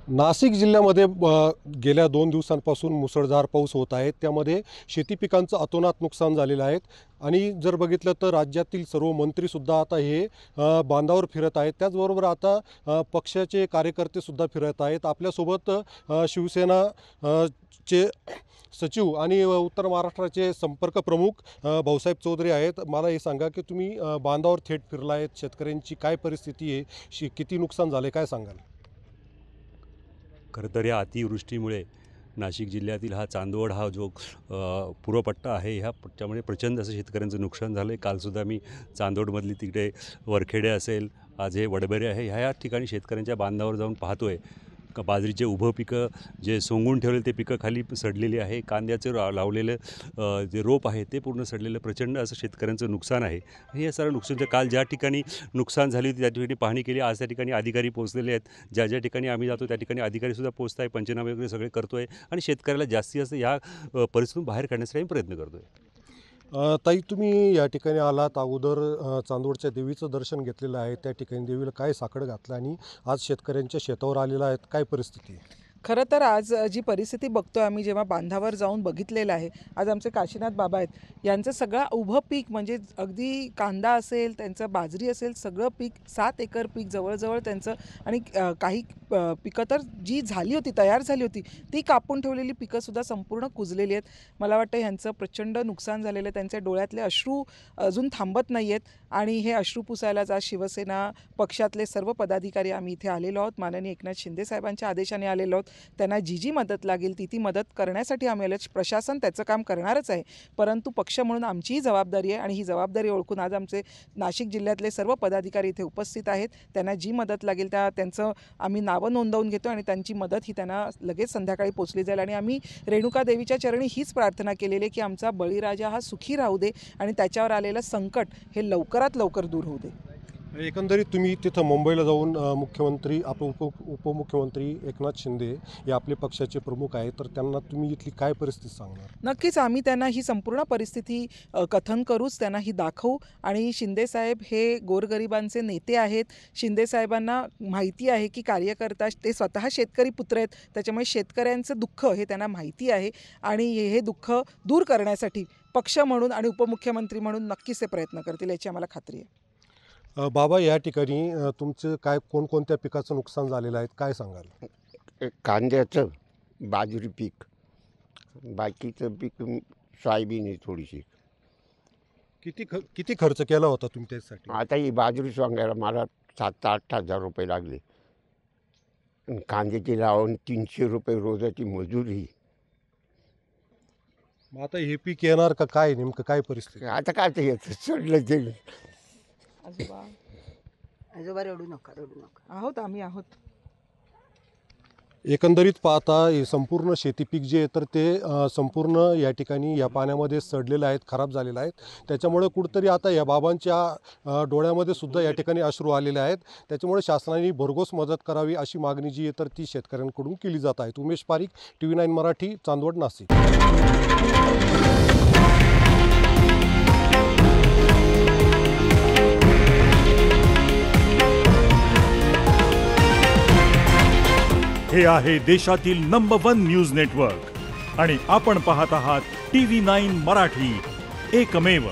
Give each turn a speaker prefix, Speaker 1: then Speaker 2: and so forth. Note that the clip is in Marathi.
Speaker 1: नाशिक जिल्ह्यामध्ये गेल्या 2 दिवसांपासून मुसळधार पाऊस होत आहे। त्यामध्ये शेती पिकांचं अतोनात नुकसान झालेलं आहे आणि जर बघितलं तर राज्यातील सर्व मंत्रीसुद्धा आता हे बांधावर फिरत आहेत। त्याचबरोबर आता पक्षाचे कार्यकर्तेसुद्धा फिरत आहेत। आपल्यासोबत शिवसेना चे सचिव आणि उत्तर महाराष्ट्राचे संपर्क प्रमुख भाऊसाहेब चौधरी आहेत। मला हे सांगा की तुम्ही बांधावर थेट फिरला आहेत, शेतकऱ्यांची काय परिस्थिती आहे, किती नुकसान झाले, काय सांगाल?
Speaker 2: खरं तर या अतिवृष्टीमुळे नाशिक जिल्ह्यातील हा चांदवड हा जो पूर्वपट्टा आहे, ह्या पट्ट्यामुळे प्रचंड असं शेतकऱ्यांचं नुकसान झालं आहे। कालसुद्धा मी चांदवडमधली तिकडे वरखेडे असेल, आज हे वडबेरे आहे, ह्या ठिकाणी शेतकऱ्यांच्या बांधावर जाऊन पाहतो आहे का बाजरीचे उभं पिकं जे सोंगून ठेवलेले ते पिकं खाली सडलेली आहे। कांद्याचं लावलेलं जे रोप आहे ते पूर्ण सडलेलं, प्रचंड असं शेतकऱ्यांचं नुकसान आहे। हे सर्व नुकसान काल ज्या ठिकाणी नुकसान झाली होती त्या ठिकाणी पाहणी केली, आज त्या ठिकाणी अधिकारी पोहोचलेले आहेत। ज्या ज्या ठिकाणी आम्ही जातो त्या ठिकाणी अधिकारीसुद्धा पोहोचत आहे, पंचनामे वगैरे सगळे करतो आहे आणि शेतकऱ्याला जास्तीत जास्त या परिस्थितीतून बाहेर काढण्यासाठी आम्ही प्रयत्न करतो आहे।
Speaker 1: ताई, तुम्ही या ठिकाणी आलात, अगोदर चांदवडच्या देवीचं दर्शन घेतलेलं आहे। त्या ठिकाणी देवीला काय साकडं घातलं आणि आज शेतकऱ्यांच्या शेतावर आलेला आहेत, काय परिस्थिती आहे?
Speaker 3: खरं तर आज जी परिस्थिती बघतोय आम्ही, जेव्हा बांधावर जाऊन बघितलेलं आहे, आज आमचे काशीनाथ बाबा आहेत, यांचं सगळं उभं पीक म्हणजे अगदी कांदा असेल, त्यांचं बाजरी असेल, सगळं पीक 7 एकर पीक जवळजवळ त्यांचं, आणि काही पिकं तर जी झाली होती, तयार झाली होती, ती कापून ठेवलेली पिकंसुद्धा संपूर्ण कुजलेली आहेत। मला वाटतं ह्यांचं प्रचंड नुकसान झालेलं आहे। त्यांच्या डोळ्यातले अश्रू अजून थांबत नाही आहेत आणि हे अश्रू पुसायलाच आज शिवसेना पक्षातले सर्व पदाधिकारी आम्ही इथे आलेलो आहोत। माननीय एकनाथ शिंदे साहेबांच्या आदेशाने आलेलो आहोत। त्यांना जी मदत लागेल ती मदत करण्यासाठी आम्ही आलो। प्रशासन त्याचं काम करणारच आहे, परंतु पक्ष म्हणून आमचीही जबाबदारी आहे आणि ही जबाबदारी ओळखून आज आमचे नाशिक जिल्ह्यातले सर्व पदाधिकारी इथे उपस्थित आहेत। त्यांना जी मदत लागेल त्यांचं आम्ही नावं नोंदवून घेतो आणि त्यांची मदत ही त्यांना लगेच संध्याकाळी पोचली जाईल। आणि आम्ही रेणुका देवीच्या चरणी हीच प्रार्थना केलेली आहे की आमचा बळीराजा हा सुखी राहू दे आणि त्याच्यावर आलेलं संकट हे लवकरात लवकर दूर होऊ दे।
Speaker 1: एकंदरीत तुम्ही तिथं मुंबईला जाऊन मुख्यमंत्री, उपमुख्यमंत्री एकनाथ शिंदे हे आपले पक्षाचे प्रमुख आहेत, तर त्यांना तुम्ही इथली काय परिस्थिती सांगणार?
Speaker 3: नक्कीच आम्ही त्यांना ही संपूर्ण परिस्थिती कथन करूच, त्यांना ही दाखवू। आणि शिंदेसाहेब हे गोरगरिबांचे नेते आहेत। शिंदेसाहेबांना माहिती आहे की कार्यकर्ता ते स्वतः शेतकरी पुत्र आहेत, त्याच्यामुळे शेतकऱ्यांचं दुःख हे त्यांना माहिती आहे आणि हे दुःख दूर करण्यासाठी पक्ष म्हणून आणि उपमुख्यमंत्री म्हणून नक्कीच ते प्रयत्न करतील, याची आम्हाला खात्री आहे।
Speaker 1: बाबा, या ठिकाणी तुमचं काय कोणकोणत्या पिकाचं नुकसान झालेलं आहे, काय सांगाल?
Speaker 4: कांद्याचं, बाजरी पीक, बाकीचं पीक सोयाबीन आहे थोडीशी।
Speaker 1: किती खर्च केला होता तुम्ही त्यासाठी?
Speaker 4: आता ही बाजरी सोंगायला मला 7-8 हजार रुपये लागले। कांद्याची लावून 300 रुपये रोजाची मजुरी।
Speaker 1: मग आता हे पीक येणार का, काय नेमकं काय परिस्थिती?
Speaker 4: आता काय ते चढलं ते।
Speaker 3: आजोबा रडू नका आहोत आम्ही आहोत।
Speaker 1: एकंदरीत पाहता हे संपूर्ण शेती पीक जे आहे तर ते संपूर्ण या ठिकाणी या पाण्यामध्ये सडलेलं आहेत, खराब झालेलं आहेत। त्याच्यामुळे कुठंतरी आता या बाबांच्या डोळ्यामध्ये सुद्धा या ठिकाणी अश्रू आलेले आहेत। त्याच्यामुळे शासनाने भरघोस मदत करावी अशी मागणी जी आहे तर ती शेतकऱ्यांकडून केली जात आहे। उमेश पारीख, TV9 मराठी, चांदवड, नाशिक।
Speaker 5: हे आहे देशातील नंबर 1 न्यूज नेटवर्क आणि आपण पाहत आहात TV9 मराठी, एकमेव।